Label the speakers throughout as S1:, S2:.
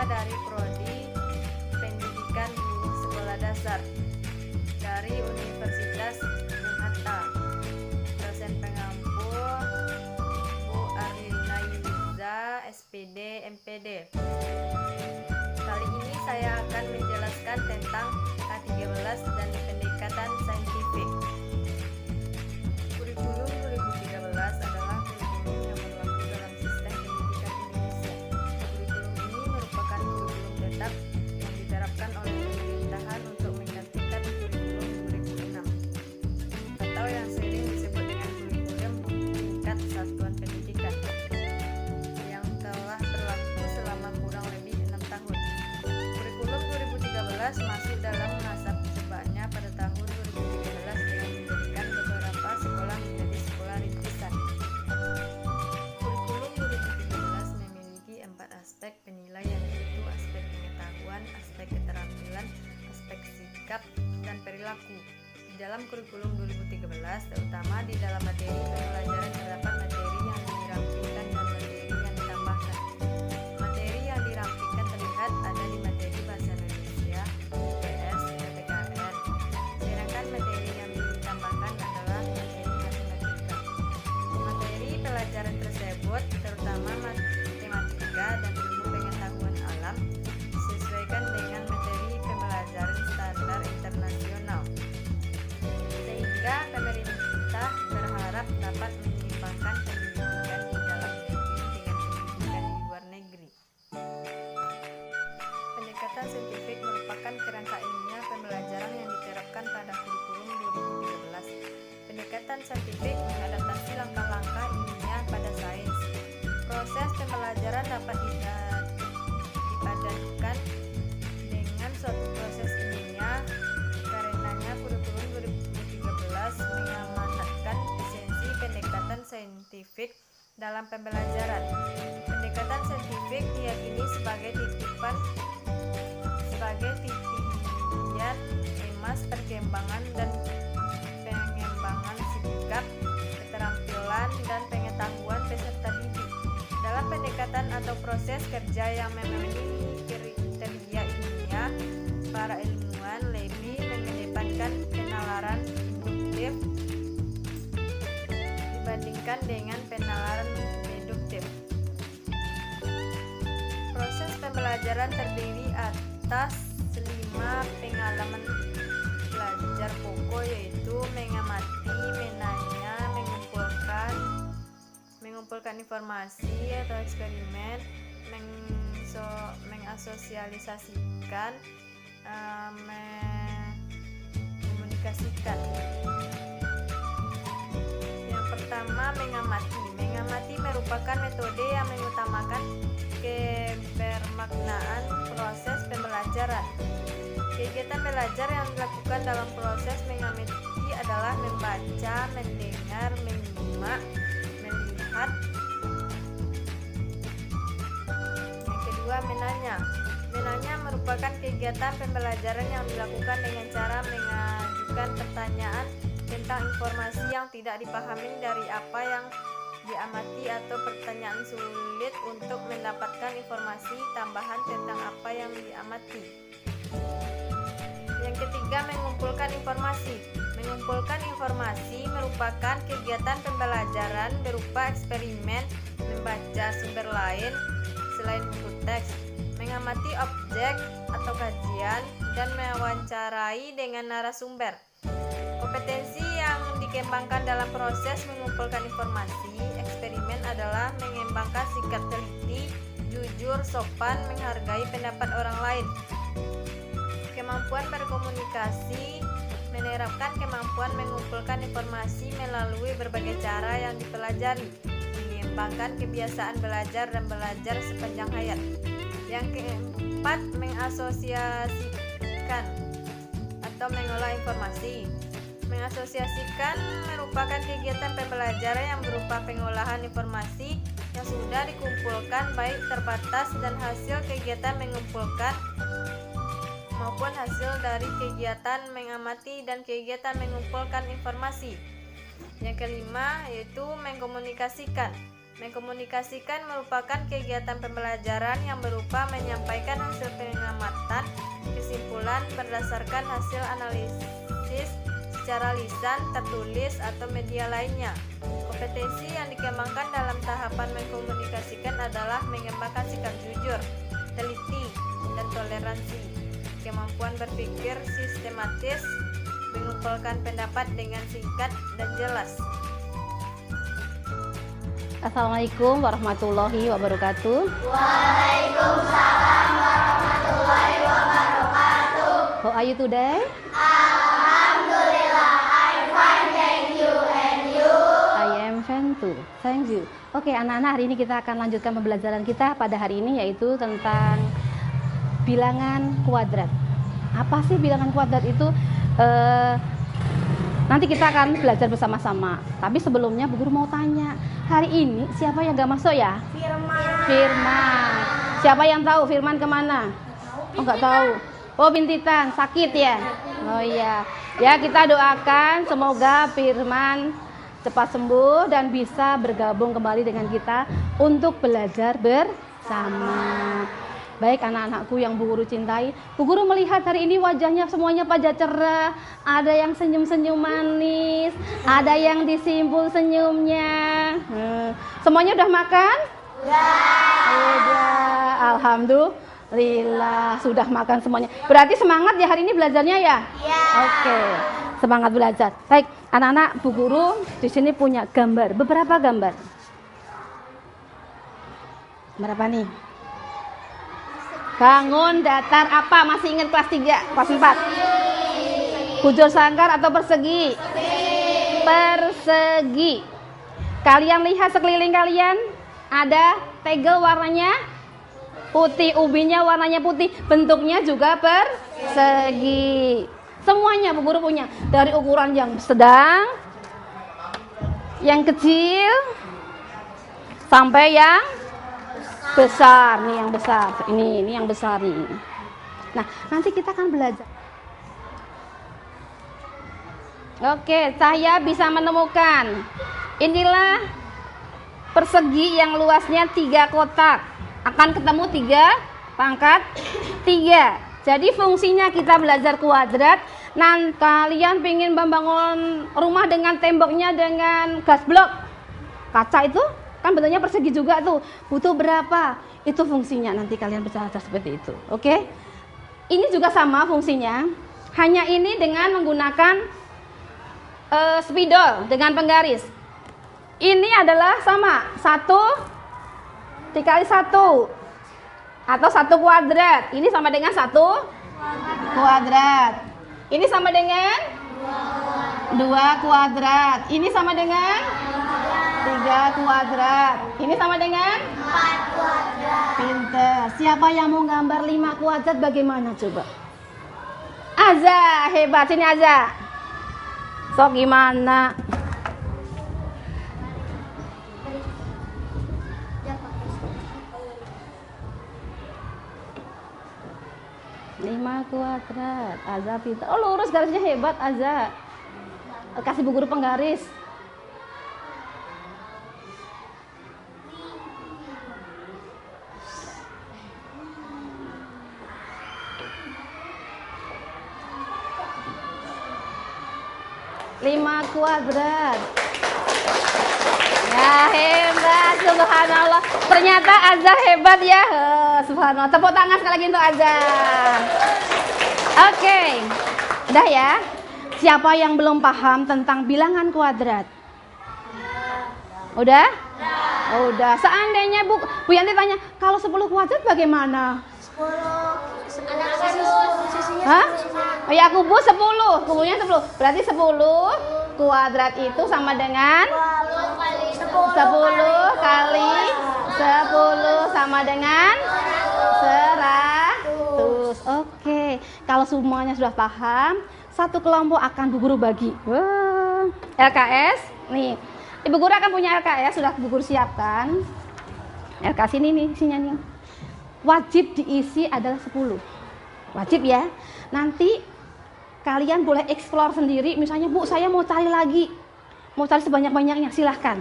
S1: dari Prodi Pendidikan Guru Sekolah Dasar dari Universitas Unhatta. Dosen pengampu Bu Arlina Yuliza, SPD, MPD. Kali ini saya akan menjelaskan tentang K13 dan pendekatan saintifik. Kurikulum 2013 adalah kurikulum yang berlaku dalam sistem pendidikan Indonesia. Kurikulum ini merupakan kurikulum tetap yang diterapkan oleh pemerintahan untuk menggantikan kurikulum 2006 atau yang sering disebut dengan kurikulum tingkat satuan pendidikan yang telah berlaku selama kurang lebih 6 tahun. Kurikulum 2013 masuk dalam masa percobaannya pada tahun 2013 dengan menjadikan beberapa sekolah menjadi sekolah rintisan. Kurikulum 2013 memiliki 4 aspek penilaian, yaitu aspek pengetahuan, aspek keterampilan, aspek sikap, dan perilaku. Di dalam kurikulum 2013, terutama di dalam materi pembelajaran terdapat materi yang dirampingkan dan materi yang ditambahkan. Materi yang dirampingkan terlihat ada di materi Bahasa Indonesia, IPS, PPKN, sedangkan materi yang ditambahkan adalah materi matematika. Materi pelajaran tersebut, terutama matematika dan ilmu pengetahuan alam, disesuaikan dengan materi pembelajaran standar internasional, sehingga pemerintah berharap dapat menyeimbangkan pendidikan di dalam negeri dengan pendidikan di luar negeri. Pendekatan saintifik merupakan kerangka ilmiah pembelajaran yang diterapkan pada kurikulum 2013. Pendekatan saintifik mengadaptasi langkah-langkah ilmiah pada sains. Proses pembelajaran dapat dipadankan dengan suatu proses ilmiah. Karenanya kurikulum 2013 mengamanatkan esensi pendekatan saintifik dalam pembelajaran. Pendekatan saintifik diyakini sebagai titian emas perkembangan dan pengembangan sikap, keterampilan, dan pengetahuan peserta didik. Dalam pendekatan atau proses kerja yang memenuhi kriteria ilmiah, para ilmuwan lebih mengedepankan penalaran induktif dibandingkan dengan penalaran deduktif. Proses pembelajaran terdiri atas 5 pengalaman belajar pokok, yaitu mengamati, menanya, mengumpulkan informasi atau eksperimen, mengasosialisasikan, mengkomunikasikan. Yang pertama, mengamati. Mengamati merupakan metode yang mengutamakan kebermaknaan proses pembelajaran. Kegiatan belajar yang dilakukan dalam proses mengamati adalah membaca, mendengar, menyimak, melihat. Yang kedua, menanya. Menanya merupakan kegiatan pembelajaran yang dilakukan dengan cara mengajukan pertanyaan tentang informasi yang tidak dipahami dari apa yang diamati atau pertanyaan sulit untuk mendapatkan informasi tambahan tentang apa yang diamati. Yang ketiga, mengumpulkan informasi. Mengumpulkan informasi merupakan kegiatan pembelajaran berupa eksperimen, membaca sumber lain selain buku teks, mengamati objek atau kajian, dan mewawancarai dengan narasumber. Kompetensi yang dikembangkan dalam proses mengumpulkan informasi eksperimen adalah mengembangkan sikap teliti, jujur, sopan, menghargai pendapat orang lain. Kemampuan berkomunikasi menerapkan kemampuan mengumpulkan informasi melalui berbagai cara yang dipelajari, mengembangkan kebiasaan belajar dan belajar sepanjang hayat. Yang keempat, mengasosiasikan atau mengolah informasi. Mengasosiasikan merupakan kegiatan pembelajaran yang berupa pengolahan informasi yang sudah dikumpulkan, baik terbatas dan hasil kegiatan mengumpulkan maupun hasil dari kegiatan mengamati dan kegiatan mengumpulkan informasi. Yang kelima yaitu mengkomunikasikan. Mengkomunikasikan merupakan kegiatan pembelajaran yang berupa menyampaikan hasil pengamatan, kesimpulan berdasarkan hasil analisis secara lisan, tertulis, atau media lainnya. Kompetensi yang dikembangkan dalam tahapan mengkomunikasikan adalah mengembangkan sikap jujur, teliti, dan toleransi, kemampuan berpikir sistematis, mengumpulkan pendapat dengan singkat dan jelas.
S2: Assalamualaikum warahmatullahi wabarakatuh.
S3: Waalaikumsalam warahmatullahi wabarakatuh.
S2: How are you today?
S3: Alhamdulillah, I'm fine, thank you. And you?
S2: I am fine too. Thank you. Oke, anak-anak, hari ini kita akan lanjutkan pembelajaran kita pada hari ini, yaitu tentang bilangan kuadrat. Apa sih bilangan kuadrat itu? Nanti kita akan belajar bersama-sama. Tapi sebelumnya Bu Guru mau tanya, hari ini siapa yang gak masuk ya? Firman. Siapa yang tahu Firman kemana? Oh, nggak tahu. Oh, Bintitan sakit ya? Oh iya. Ya, kita doakan semoga Firman cepat sembuh dan bisa bergabung kembali dengan kita untuk belajar bersama. Baik anak-anakku yang Bu Guru cintai, Bu Guru melihat hari ini wajahnya semuanya pada cerah. Ada yang senyum-senyum manis, ada yang disimpul senyumnya. Semuanya udah makan? Udah. Alhamdulillah sudah makan semuanya. Berarti semangat ya hari ini belajarnya ya?
S3: Ya.
S2: Oke, semangat belajar. Baik, anak-anak, Bu Guru di sini punya gambar, beberapa gambar. Berapa nih? Bangun datar apa? Masih ingat kelas 3, kelas 4? Bujur sangkar atau persegi? Persegi. Kalian lihat sekeliling kalian, ada tegel warnanya putih, ubinya warnanya putih, bentuknya juga persegi. Semuanya Bu Guru punya, dari ukuran yang sedang, yang kecil, sampai yang besar. Nih yang besar, ini yang besar nih. Nah, nanti kita akan belajar. Oke, saya bisa menemukan, inilah persegi yang luasnya 3 kotak, akan ketemu 3 pangkat 3. Jadi fungsinya kita belajar kuadrat. Nah, kalian ingin membangun rumah dengan temboknya dengan gas blok kaca itu kan bentuknya persegi juga tuh, butuh berapa? Itu fungsinya, nanti kalian belajar seperti itu. Oke? Ini juga sama fungsinya, hanya ini dengan menggunakan spidol dengan penggaris. Ini adalah sama, 1 dikali 1 atau 1 kuadrat. Ini sama dengan 1 kuadrat. Ini sama dengan 2 kuadrat. Ini sama dengan 3 kuadrat. Ini sama dengan
S3: 4 kuadrat.
S2: Pinter. Siapa yang mau gambar 5 kuadrat bagaimana coba? Aza, hebat. Sini Aza. Sok gimana? Lima kuadrat. Aza pinter. Oh, lurus garisnya, hebat Aza. Kasih Bu Guru penggaris. Lima kuadrat. Ya, hebat, subhanallah. Ternyata Azza hebat ya. Subhanallah. Tepuk tangan sekali lagi untuk Azza. Oke. Udah ya. Siapa yang belum paham tentang bilangan kuadrat? Udah? Udah. Seandainya Bu Yanti tanya, kalau 10 kuadrat bagaimana?
S3: 10.
S2: Hah? Oh ya, kubu 10. Kubunya 10. Berarti 10 kuadrat itu sama dengan 10 kali 10 sama dengan 100. Oke. Kalau semuanya sudah paham, satu kelompok akan Bu Guru bagi. Wah, LKS. Nih, Ibu Guru akan punya LKS, sudah Bu Guru siapkan. LKS ini nih isinya nih. Wajib diisi adalah 10. Wajib ya. Nanti kalian boleh explore sendiri. Misalnya, Bu, saya mau cari lagi. Mau cari sebanyak-banyaknya, silahkan.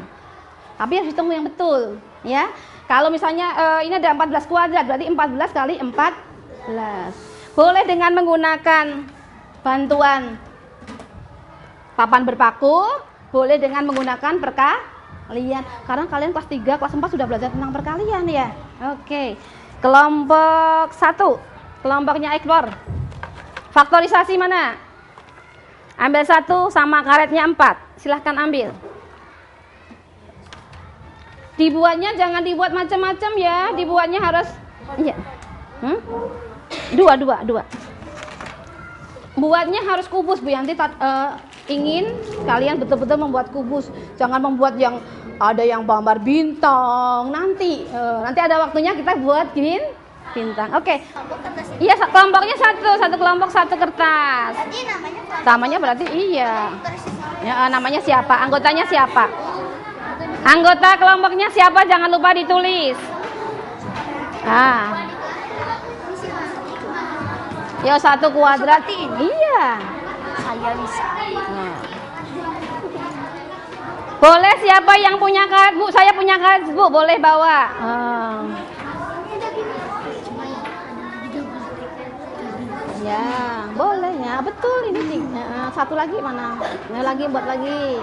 S2: Tapi harus hitung yang betul, ya. Kalau misalnya ini ada 14 kuadrat, berarti 14 kali 14. Boleh dengan menggunakan bantuan papan berpaku, boleh dengan menggunakan perkalian. Karena kalian kelas 3, kelas 4 sudah belajar tentang perkalian ya. Oke. Kelompok 1, kelompoknya Ekdor. Faktorisasi mana? Ambil 1 sama karetnya 4. Silahkan ambil. Dibuatnya jangan dibuat macam-macam ya. Dibuatnya harus iya. Dua. Buatnya harus kubus Bu Yanti. Ingin kalian betul-betul membuat kubus. Jangan membuat yang ada yang gambar bintang. Nanti ada waktunya kita buat bintang. Oke. Iya, kelompoknya satu kelompok satu kertas.
S3: Jadi
S2: Namanya berarti iya. Ya, namanya siapa? Anggotanya siapa? Anggota kelompoknya siapa? Jangan lupa ditulis. Ya 1 kuadrat. Iya.
S3: saya bisa.
S2: Boleh siapa yang punya karet Bu? Saya punya karet Bu, boleh bawa. Ya, boleh ya. Betul ini. Satu lagi mana? Ini lagi buat lagi.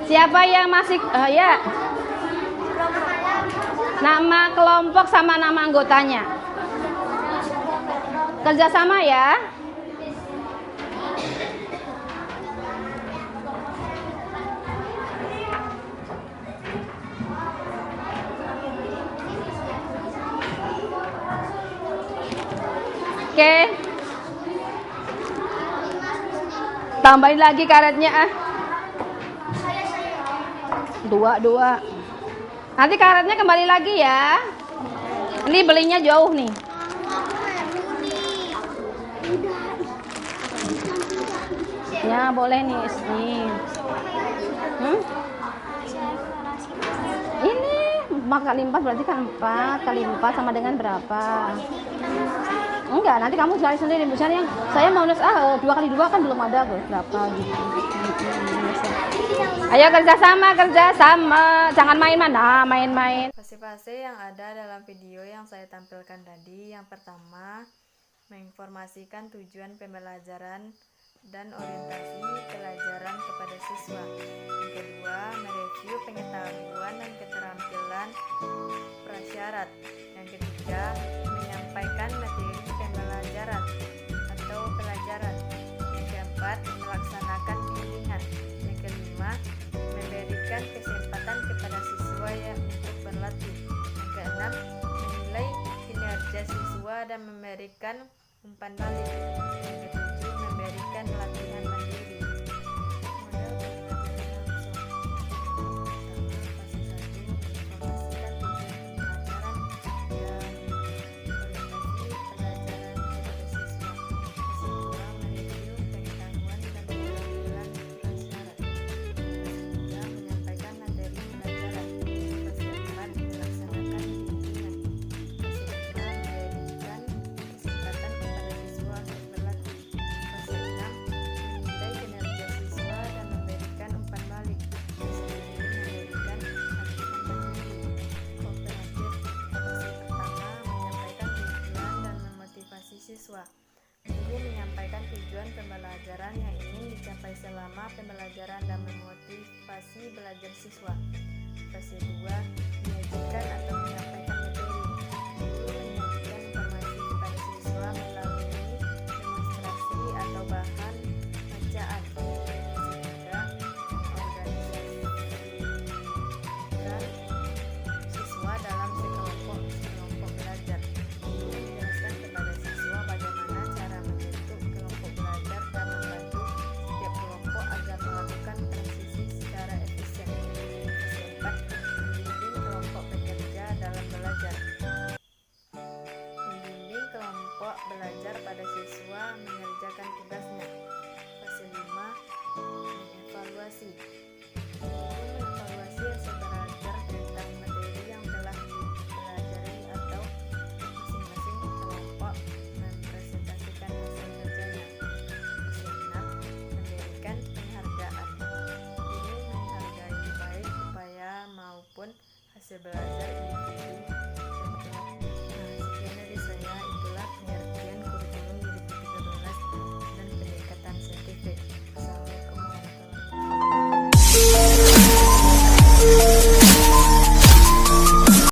S2: Siapa yang masih ya? Nama kelompok sama nama anggotanya. Kerjasama ya. Oke. Tambahin lagi karetnya Dua. Nanti karetnya kembali lagi ya. Ini belinya jauh nih. Ya boleh nih. Ini 4 kali 4 berarti kan 4 kali 4 sama dengan berapa? Enggak, nanti kamu cari sendiri. Misalnya saya mau nulis 2 kali 2 kan belum ada berapa gitu. Ayo kerjasama, jangan main-main.
S1: Fase-fase yang ada dalam video yang saya tampilkan tadi, yang pertama menginformasikan tujuan pembelajaran dan orientasi pelajaran kepada siswa. Yang kedua, mereview pengetahuan dan keterampilan prasyarat. Yang ketiga, menyampaikan materi pembelajaran atau pelajaran. Yang keempat, melaksanakan bimbingan. Yang kelima, memberikan kesempatan kepada siswa yang untuk berlatih. Yang keenam, menilai kinerja siswa dan memberikan umpan balik. Yang ketujuh, memberikan latihan mandiri. Model pembelajaran langsung. Siswa. Guru menyampaikan tujuan pembelajaran yang ingin dicapai selama pembelajaran dan memotivasi belajar siswa. Fase 2, menyajikan atau menyampaikan materi. Guru menyajikan informasi kepada siswa melalui demonstrasi atau bahan bacaan. Fase 3, mengorganisasikan siswa dalam sekelompok belajar. Guru menjelaskan kepada siswa bagaimana cara membentuk kelompok belajar dan membantu setiap kelompok agar melakukan transisi secara efisien. Fase 4, membimbing kelompok bekerja dalam 11.